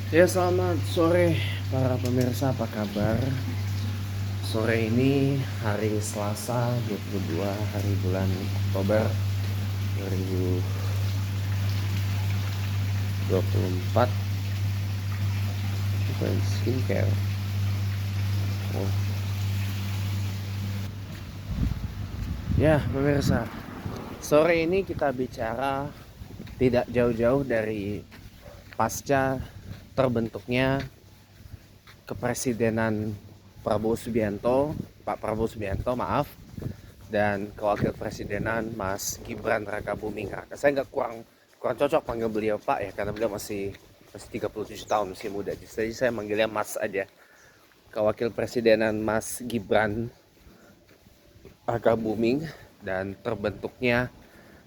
Ya, selamat sore para pemirsa, apa kabar? Sore ini hari Selasa 22 hari bulan Oktober 2024. Bukan skincare. Oh. Ya, pemirsa, sore ini kita bicara tidak jauh-jauh dari pasca terbentuknya kepresidenan Pak Prabowo Subianto, maaf, dan kewakil presidenan Mas Gibran Rakabuming Raka. Saya nggak kurang cocok panggil beliau Pak ya, karena beliau masih 37 tahun, masih muda. Jadi saya manggilnya Mas aja. Kewakil presidenan Mas Gibran Rakabuming dan terbentuknya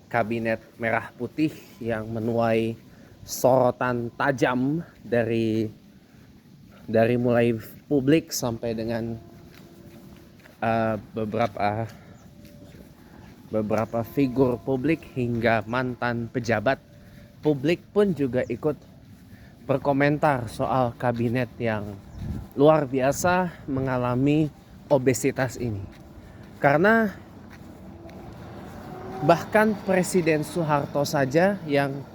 kabinet merah putih yang menuai sorotan tajam dari mulai publik sampai dengan beberapa figur publik hingga mantan pejabat publik pun juga ikut berkomentar soal kabinet yang luar biasa mengalami obesitas ini. Karena bahkan Presiden Soeharto saja yang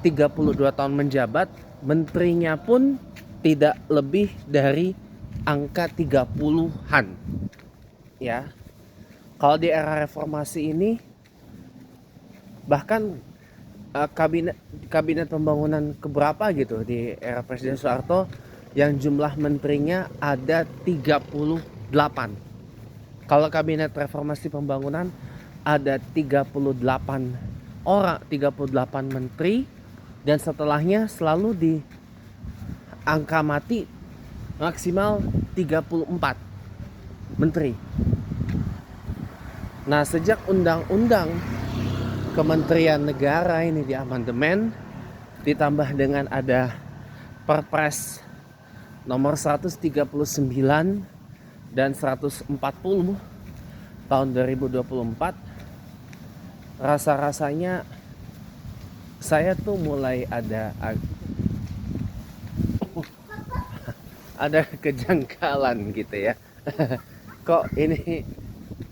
32 tahun menjabat, menterinya pun tidak lebih dari angka 30-an. Ya. Kalau di era reformasi ini bahkan kabinet pembangunan keberapa gitu di era Presiden Soeharto yang jumlah menterinya ada 38. Kalau kabinet reformasi pembangunan ada 38 orang, 38 menteri, dan setelahnya selalu di angka mati maksimal 34 menteri. Nah, sejak undang-undang Kementerian Negara ini diamandemen, ditambah dengan ada Perpres nomor 139 dan 140 tahun 2024, rasa-rasanya saya tuh mulai ada kejanggalan gitu ya. Kok ini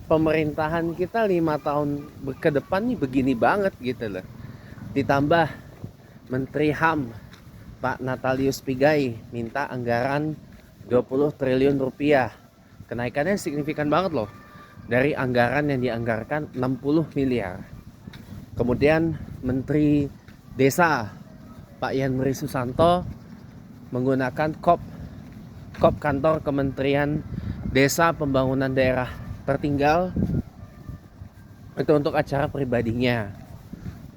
pemerintahan kita 5 tahun ke depan nih begini banget gitu loh. Ditambah Menteri HAM Pak Natalius Pigai minta anggaran 20 triliun rupiah. Kenaikannya signifikan banget loh. Dari anggaran yang dianggarkan 60 miliar. Kemudian Menteri Desa Pak Yanmri Susanto menggunakan KOP kantor Kementerian Desa Pembangunan Daerah Tertinggal itu untuk acara pribadinya.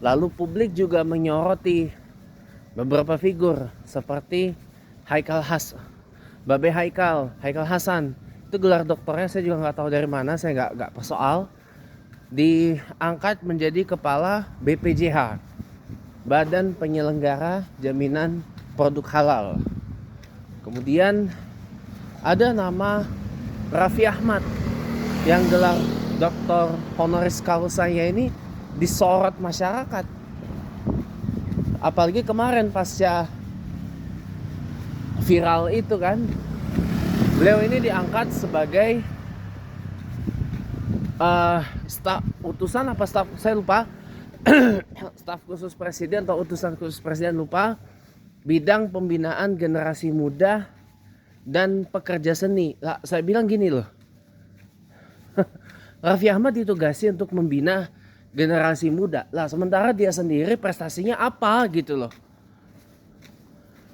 Lalu publik juga menyoroti beberapa figur seperti Babe Haikal Hasan. Itu gelar doktornya saya juga nggak tahu dari mana, saya nggak persoal. Diangkat menjadi kepala BPJH, Badan Penyelenggara Jaminan Produk Halal. Kemudian ada nama Raffi Ahmad yang gelar doktor honoris causanya ini disorot masyarakat. Apalagi kemarin pasca viral itu kan, beliau ini diangkat sebagai staf saya lupa. Staf khusus presiden atau utusan khusus presiden, lupa, bidang pembinaan generasi muda dan pekerja seni. Lah, saya bilang gini loh, Raffi Ahmad ditugasi untuk membina generasi muda. Lah, sementara dia sendiri prestasinya apa gitu loh.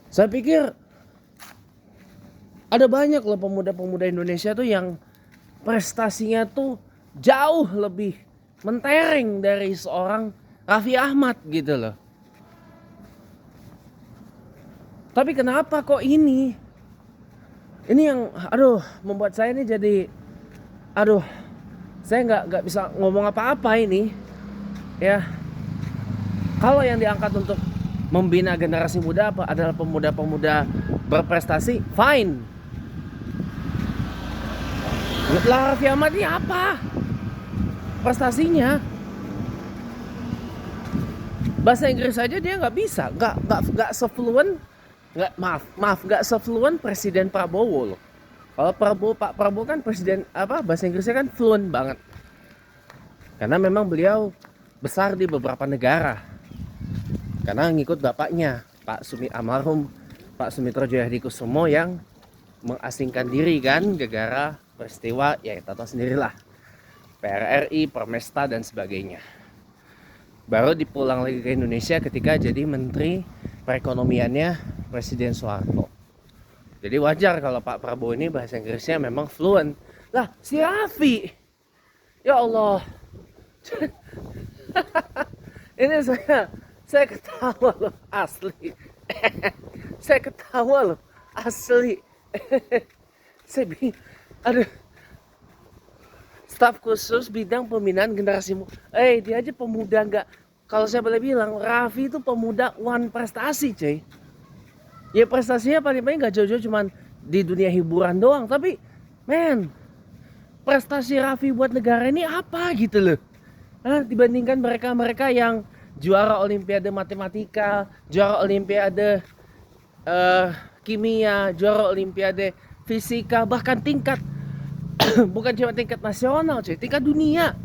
Saya pikir ada banyak loh pemuda-pemuda Indonesia tuh yang prestasinya tuh jauh lebih mentereng dari seorang Raffi Ahmad gitu loh. Tapi kenapa kok ini yang membuat saya ini jadi saya nggak bisa ngomong apa-apa ini ya. Kalau yang diangkat untuk membina generasi muda adalah pemuda-pemuda berprestasi, fine. Lah, Raffi Ahmad ini apa prestasinya? Bahasa Inggris aja dia nggak bisa, nggak sefluent, nggak sefluent Presiden Prabowo loh. Kalau Pak Prabowo kan presiden apa bahasa Inggrisnya kan fluent banget. Karena memang beliau besar di beberapa negara. Karena ngikut bapaknya, almarhum Pak Sumitro Djahadikusumo yang mengasingkan diri kan gara-gara peristiwa ya kita tahu sendirilah. PRRI, Permesta dan sebagainya. Baru dipulang lagi ke Indonesia ketika jadi menteri perekonomiannya Presiden Soeharto. Jadi wajar kalau Pak Prabowo ini bahasa Inggrisnya memang fluent. Lah, si Raffi. Ya Allah. Ini saya ketawa loh asli. Saya ketawa loh asli. Aduh. Staf khusus bidang pembinaan generasi muda. Dia aja pemuda nggak. Kalau saya boleh bilang, Raffi itu pemuda one prestasi, cuy. Ya prestasinya paling-paling nggak jauh-jauh cuman di dunia hiburan doang. Tapi, men, prestasi Raffi buat negara ini apa gitu loh. Dibandingkan mereka-mereka yang juara Olimpiade Matematika, juara Olimpiade Kimia, juara Olimpiade Fisika, bahkan tingkat bukan cuma tingkat nasional, cuy, tingkat dunia.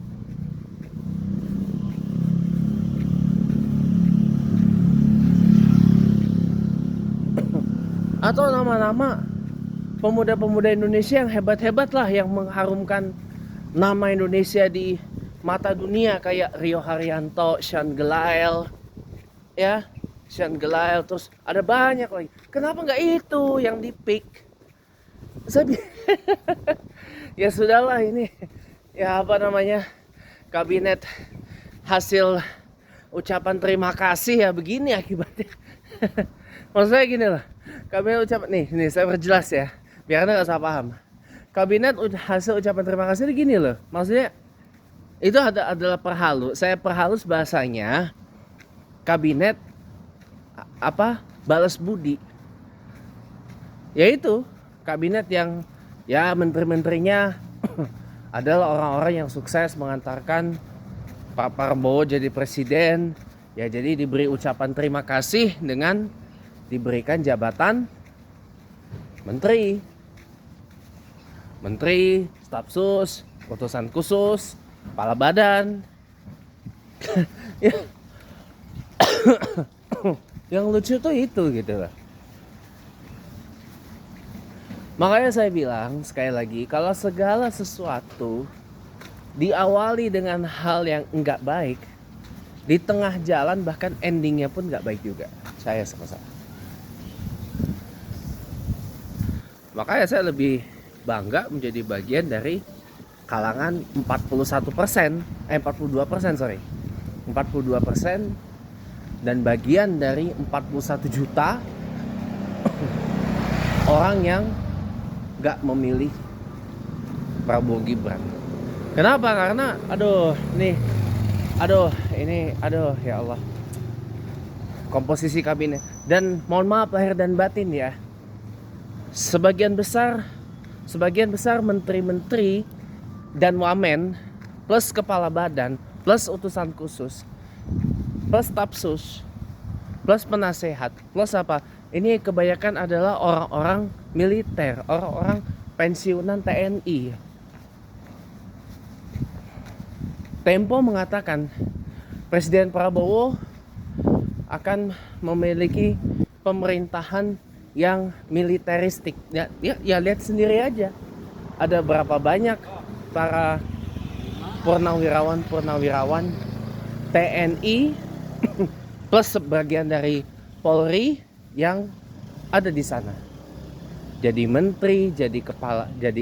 Atau nama-nama pemuda-pemuda Indonesia yang hebat-hebat lah, yang mengharumkan nama Indonesia di mata dunia kayak Rio Haryanto, Sean Gelael, ya, Sean Gelael, terus ada banyak lagi. Kenapa nggak itu yang di pick? Ya sudahlah ini, ya apa namanya, kabinet hasil ucapan terima kasih ya begini akibatnya. Maksudnya gini lah, kabinet ucapan nih saya perjelas ya, biar anda nggak salah paham. Kabinet hasil ucapan terima kasih ini gini loh, maksudnya itu adalah saya perhalus bahasanya kabinet apa balas budi, yaitu kabinet yang ya menteri-menterinya adalah orang-orang yang sukses mengantarkan Pak Prabowo jadi presiden, ya jadi diberi ucapan terima kasih dengan diberikan jabatan menteri, staf sus, utusan khusus, kepala badan. Yang lucu tuh itu gitu lah. Makanya saya bilang sekali lagi, kalau segala sesuatu diawali dengan hal yang enggak baik, di tengah jalan bahkan endingnya pun enggak baik juga. Saya sama-sama. Makanya saya lebih bangga menjadi bagian dari kalangan 42% dan bagian dari 41 juta orang yang gak memilih Prabowo Gibran. Kenapa? Karena ya Allah, komposisi kabinet, dan mohon maaf lahir dan batin ya, sebagian besar menteri-menteri dan wamen plus kepala badan plus utusan khusus plus staf sus plus penasehat plus apa, ini kebanyakan adalah orang-orang militer, orang-orang pensiunan TNI. Tempo mengatakan Presiden Prabowo akan memiliki pemerintahan yang militeristik. Ya lihat sendiri aja. Ada berapa banyak para purnawirawan TNI plus sebagian dari Polri yang ada di sana. Jadi menteri, jadi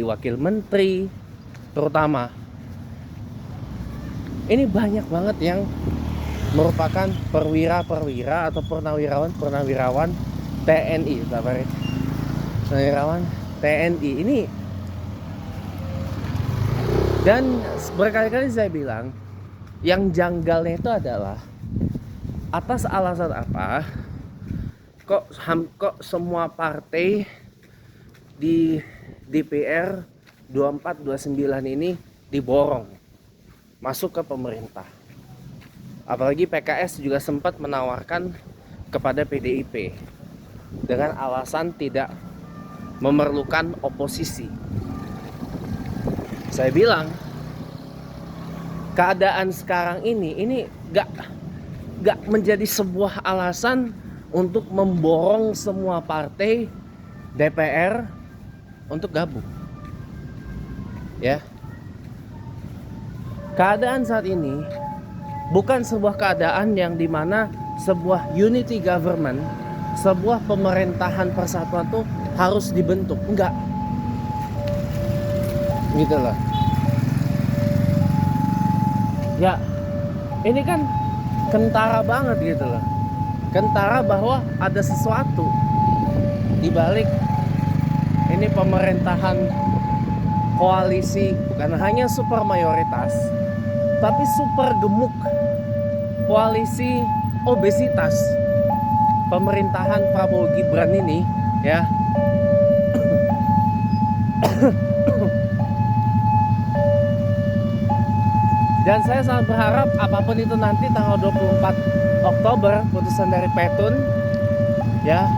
wakil menteri, terutama. Ini banyak banget yang merupakan perwira atau purnawirawan TNI, purnawirawan TNI ini. Dan berkali-kali saya bilang, yang janggalnya itu adalah atas alasan apa kok semua partai di DPR 24 29 ini diborong masuk ke pemerintah. Apalagi PKS juga sempat menawarkan kepada PDIP dengan alasan tidak memerlukan oposisi. Saya bilang keadaan sekarang ini gak menjadi sebuah alasan untuk memborong semua partai DPR untuk gabung. Ya. Keadaan saat ini bukan sebuah keadaan yang dimana sebuah unity government, sebuah pemerintahan persatuan tuh harus dibentuk. Enggak. Gitu loh. Ya, ini kan kentara banget gitu loh. Kentara bahwa ada sesuatu di balik ini pemerintahan koalisi, bukan hanya super mayoritas, tapi super gemuk koalisi obesitas pemerintahan Prabowo Gibran ini, ya. Dan saya sangat berharap apapun itu nanti tanggal 24 Oktober putusan dari Petun, ya,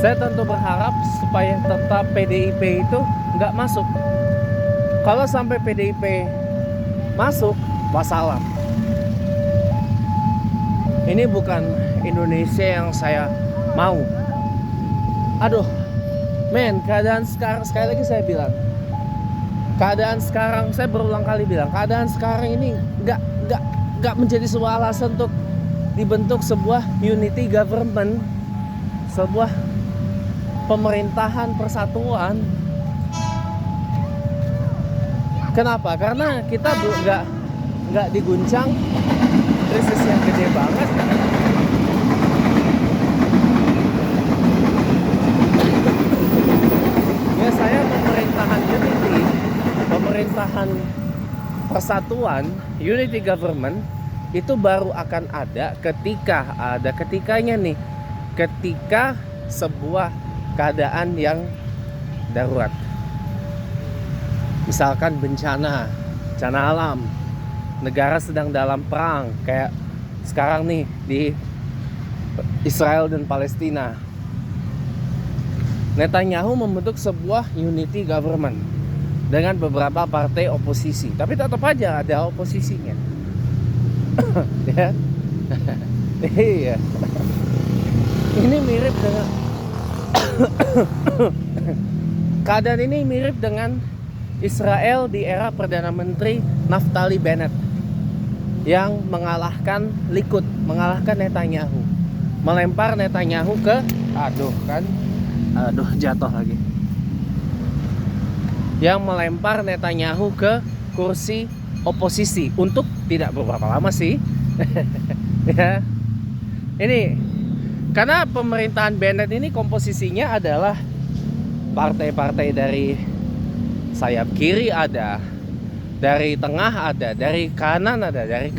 saya tentu berharap supaya tetap PDIP itu nggak masuk. Kalau sampai PDIP masuk, wassalam. Ini bukan Indonesia yang saya mau. Aduh, men, keadaan sekarang, sekali lagi saya bilang, keadaan sekarang, saya berulang kali bilang, keadaan sekarang ini nggak menjadi sebuah alasan untuk dibentuk sebuah unity government, sebuah pemerintahan persatuan. Kenapa? Karena kita nggak diguncang krisis yang gede banget. Biasanya pemerintahan unity, pemerintahan persatuan, unity government itu baru akan ada ketikanya nih, ketika sebuah keadaan yang darurat. Misalkan bencana alam, negara sedang dalam perang kayak sekarang nih di Israel dan Palestina. Netanyahu membentuk sebuah unity government dengan beberapa partai oposisi, tapi tetap aja ada oposisinya. Ya. Iya. Ini mirip dengan keadaan ini mirip dengan Israel di era Perdana Menteri Naftali Bennett yang mengalahkan Likud, mengalahkan Netanyahu, melempar Netanyahu ke jatuh lagi. Yang melempar Netanyahu ke kursi oposisi untuk tidak beberapa lama sih. Ya. Ini karena pemerintahan Bennett ini komposisinya adalah partai-partai dari sayap kiri ada, dari tengah ada, dari kanan ada, dari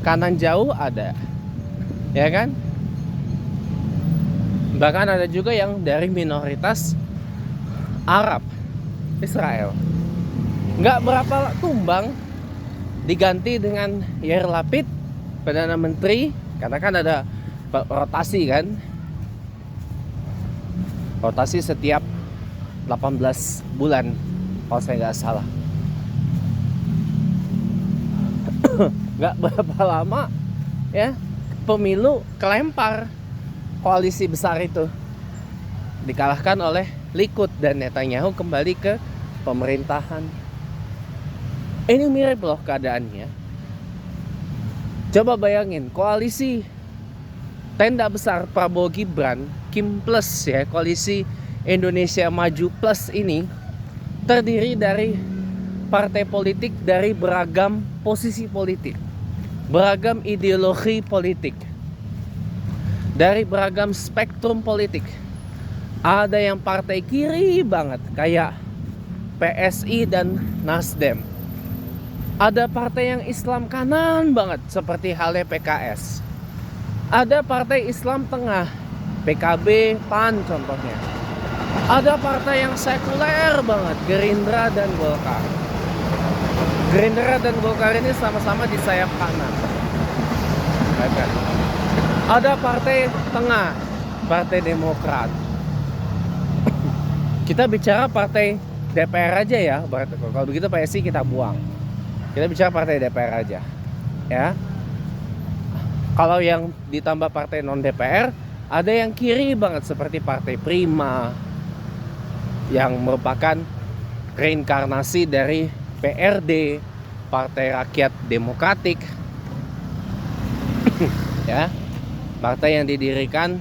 kanan jauh ada, ya kan? Bahkan ada juga yang dari minoritas Arab, Israel. Nggak berapa tumbang diganti dengan Yair Lapid, Perdana Menteri, karena kan ada rotasi kan, rotasi setiap 18 bulan kalau saya nggak salah. Nggak berapa lama ya pemilu kelempar, koalisi besar itu dikalahkan oleh Likud dan Netanyahu kembali ke pemerintahan. Ini mirip loh keadaannya. Coba bayangin koalisi tenda besar Prabowo Gibran, Kim Plus ya, koalisi Indonesia Maju Plus ini terdiri dari partai politik dari beragam posisi politik, beragam ideologi politik, dari beragam spektrum politik. Ada yang partai kiri banget kayak PSI dan Nasdem. Ada partai yang Islam kanan banget seperti halnya PKS. Ada partai Islam tengah, PKB, PAN contohnya. Ada partai yang sekuler banget, Gerindra dan Golkar. Gerindra dan Golkar ini sama-sama di sayap kanan. my friend. Ada partai tengah, Partai Demokrat. Kita bicara partai DPR aja ya. Kalau begitu PSI kita buang. Kita bicara partai DPR aja, ya. Kalau yang ditambah partai non DPR, ada yang kiri banget seperti Partai Prima, yang merupakan reinkarnasi dari PRD, Partai Rakyat Demokratik, ya, partai yang didirikan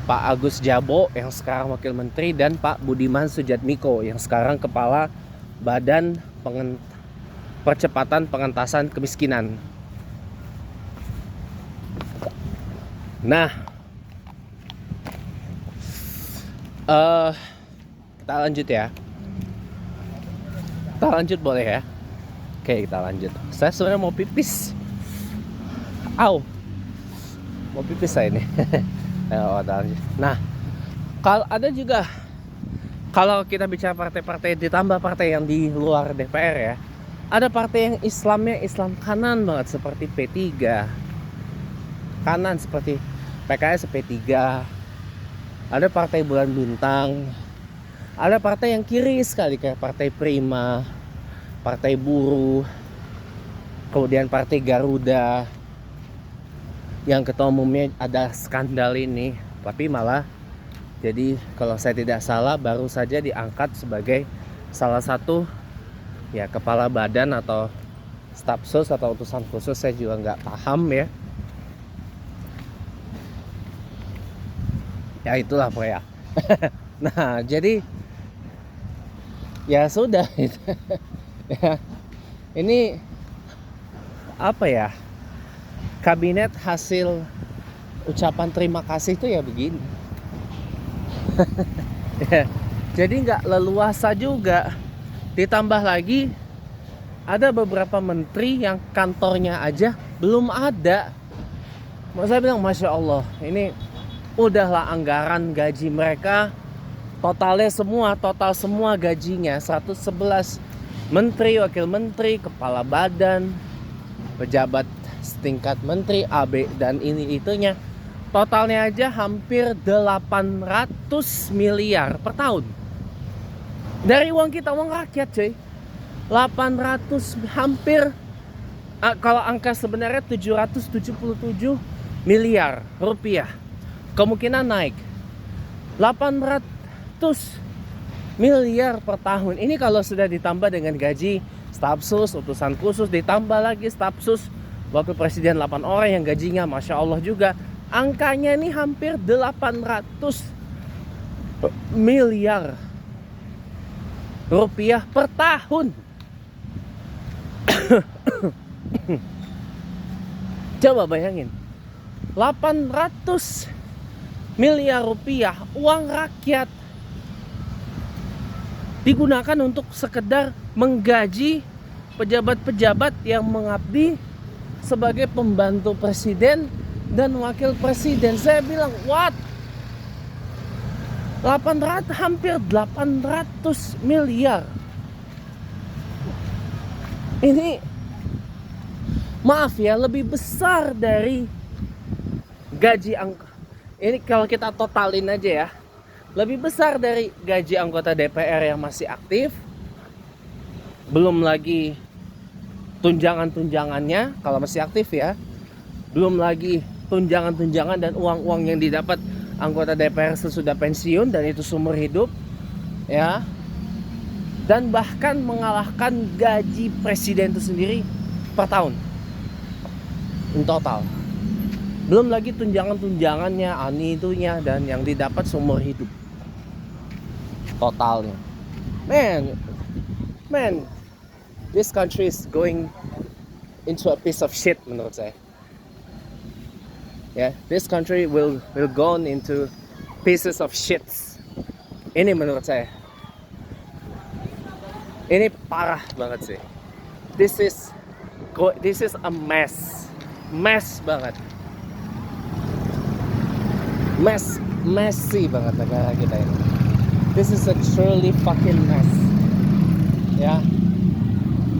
Pak Agus Jabo yang sekarang Wakil Menteri dan Pak Budiman Sujatmiko yang sekarang Kepala Badan Percepatan Pengentasan Kemiskinan. Nah, kita lanjut ya. Kita lanjut boleh ya? Oke, kita lanjut. Saya sebenarnya mau pipis. Mau pipis saya ini. Nah, kalau ada juga, kalau kita bicara partai-partai ditambah partai yang di luar DPR ya, ada partai yang Islamnya Islam kanan banget seperti P3, kanan seperti PKS P3, ada partai Bulan Bintang, ada partai yang kiri sekali kayak Partai Prima, Partai Buruh, kemudian Partai Garuda, yang ketua umumnya ada skandal ini, tapi malah jadi kalau saya tidak salah baru saja diangkat sebagai salah satu ya kepala badan atau staf sus atau utusan khusus, saya juga nggak paham ya. Ya itulah pokoknya. Nah jadi ya sudah ya, ini apa ya, kabinet hasil ucapan terima kasih itu ya begini. Ya, jadi nggak leluasa juga. Ditambah lagi ada beberapa menteri yang kantornya aja belum ada. Saya bilang Masya Allah, ini udahlah anggaran gaji mereka total semua gajinya 111 menteri, wakil menteri, kepala badan, pejabat setingkat menteri, AB dan ini itunya, totalnya aja hampir 800 miliar per tahun. Dari uang kita, uang rakyat cuy. 800 hampir, kalau angka sebenarnya 777 miliar rupiah. Kemungkinan naik 800 miliar per tahun. Ini kalau sudah ditambah dengan gaji staf sus, utusan khusus, ditambah lagi staf sus, wakil presiden 8 orang yang gajinya Masya Allah juga. Angkanya ini hampir 800 miliar rupiah per tahun. Coba bayangin, 800 miliar rupiah uang rakyat digunakan untuk sekedar menggaji pejabat-pejabat yang mengabdi sebagai pembantu presiden dan wakil presiden. Saya bilang, what? 800, hampir 800 miliar. Ini maaf ya, lebih besar dari gaji ini kalau kita totalin aja ya, lebih besar dari gaji anggota DPR yang masih aktif. Belum lagi tunjangan-tunjangannya kalau masih aktif ya. Belum lagi tunjangan-tunjangan dan uang-uang yang didapat anggota DPR sesudah pensiun, dan itu seumur hidup ya. Dan bahkan mengalahkan gaji presiden itu sendiri per tahun in total. Belum lagi tunjangan-tunjangannya, ani itunya, dan yang didapat seumur hidup totalnya. Man, this country is going into a piece of shit menurut saya. Yeah, this country will go into pieces of shits. Ini menurut saya. Ini parah banget sih. This is a mess banget. Messy banget negara kita ini. This is a truly fucking mess. Ya.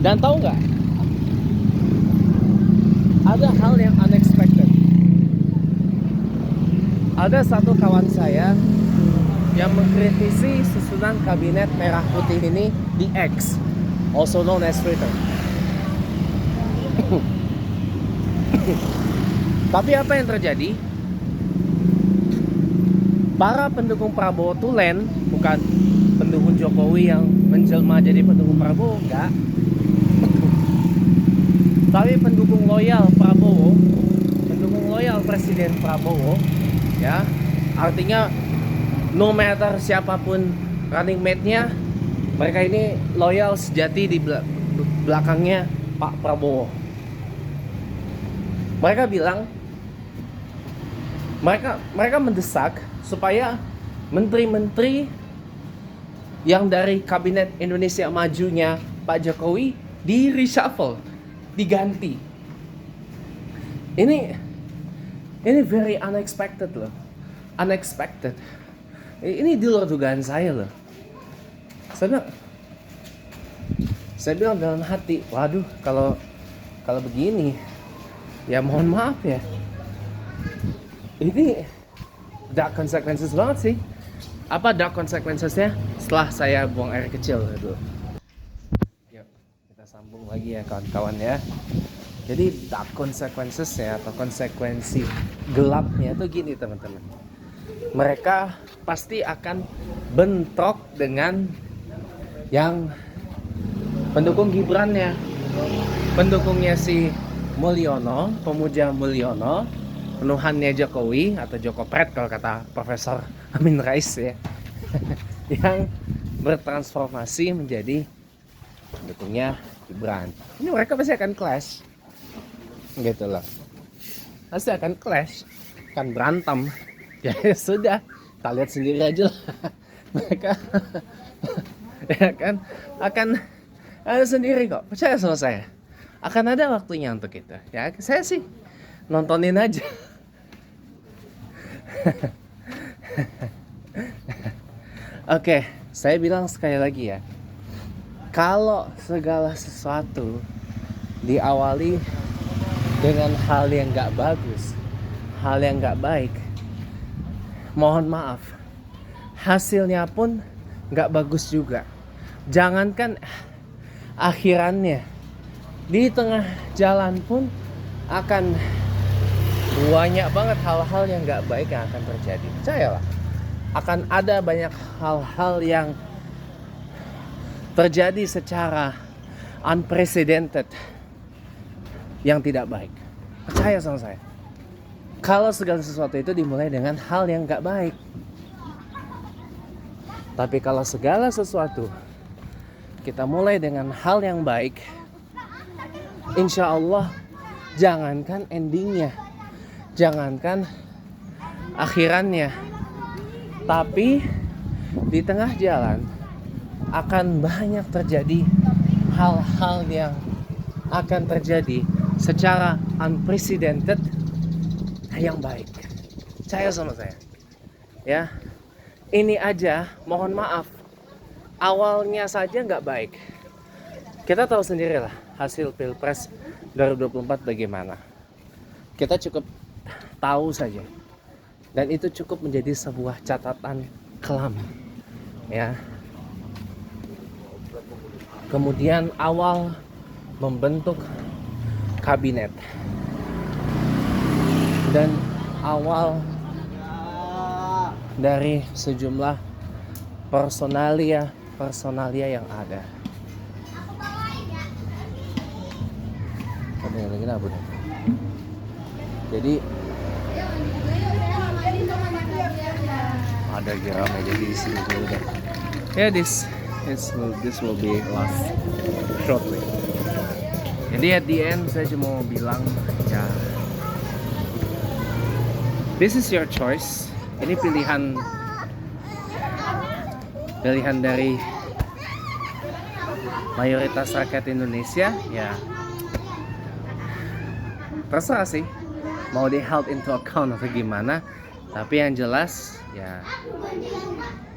Dan tahu nggak? Ada hal yang unexpected Ada satu kawan saya yang mengkritisi susunan kabinet merah putih ini di X, also known as Twitter. Tapi apa yang terjadi? Para pendukung Prabowo tulen, bukan pendukung Jokowi yang menjelma jadi pendukung Prabowo, enggak. Tapi pendukung loyal Prabowo, pendukung loyal Presiden Prabowo, ya, artinya no matter siapapun running mate-nya, mereka ini loyal sejati di belakangnya Pak Prabowo. Mereka bilang, mereka mendesak supaya menteri-menteri yang dari kabinet Indonesia Majunya Pak Jokowi di reshuffle, diganti. Ini very unexpected loh. Unexpected. Ini di luar dugaan saya loh. Saya bilang dalam hati, waduh, kalau begini, ya mohon maaf ya. Ini dark consequences banget sih. Apa dark consequences-nya? Setelah saya buang air kecil dulu. Yuk, kita sambung lagi ya kawan-kawan ya. Jadi dark consequences ya, atau konsekuensi gelapnya itu gini teman-teman. Mereka pasti akan bentrok dengan yang pendukung Gibran-nya. Pendukungnya si Mulyono, pemuja Mulyono, penuhannya Jokowi atau Jokopret kalau kata Profesor Amin Rais ya. Yang bertransformasi menjadi pendukungnya Gibran. Ini mereka pasti akan clash. Gitu loh. Pasti akan clash, akan berantem. Ya sudah, kita lihat sendiri aja lah. Mereka ya kan akan ada sendiri kok. Percaya sama saya. Akan ada waktunya untuk itu. Ya, saya sih nontonin aja. Oke, saya bilang sekali lagi ya. Kalau segala sesuatu diawali dengan hal yang gak bagus, hal yang gak baik, mohon maaf, hasilnya pun gak bagus juga. Jangankan akhirannya, di tengah jalan pun akan banyak banget hal-hal yang gak baik yang akan terjadi. Percayalah, akan ada banyak hal-hal yang terjadi secara unprecedented yang tidak baik. Percaya sama saya. Kalau segala sesuatu itu dimulai dengan hal yang gak baik. Tapi kalau segala sesuatu kita mulai dengan hal yang baik, insya Allah, jangankan endingnya, jangankan akhirannya, tapi di tengah jalan akan banyak terjadi hal-hal yang akan terjadi secara unprecedented yang baik. Percaya sama saya. Ya, ini aja mohon maaf, awalnya saja nggak baik. Kita tahu sendirilah hasil Pilpres 2024 bagaimana. Kita cukup tahu saja. Dan itu cukup menjadi sebuah catatan kelam. Ya. Kemudian awal membentuk kabinet. Dan awal dari sejumlah personalia yang ada. Jadi ada geramnya jadi di sini dulu deh. Yeah, this will be last shortly. Jadi at the end saya cuma mau bilang ya, this is your choice. Ini pilihan dari mayoritas rakyat Indonesia. Ya, terserah sih mau di held into account atau gimana. Tapi yang jelas ya,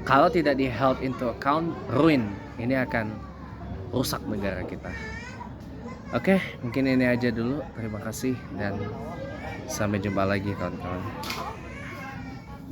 kalau tidak di held into account, ruin. Ini akan rusak negara kita. Oke, mungkin ini aja dulu. Terima kasih dan sampai jumpa lagi kawan-kawan.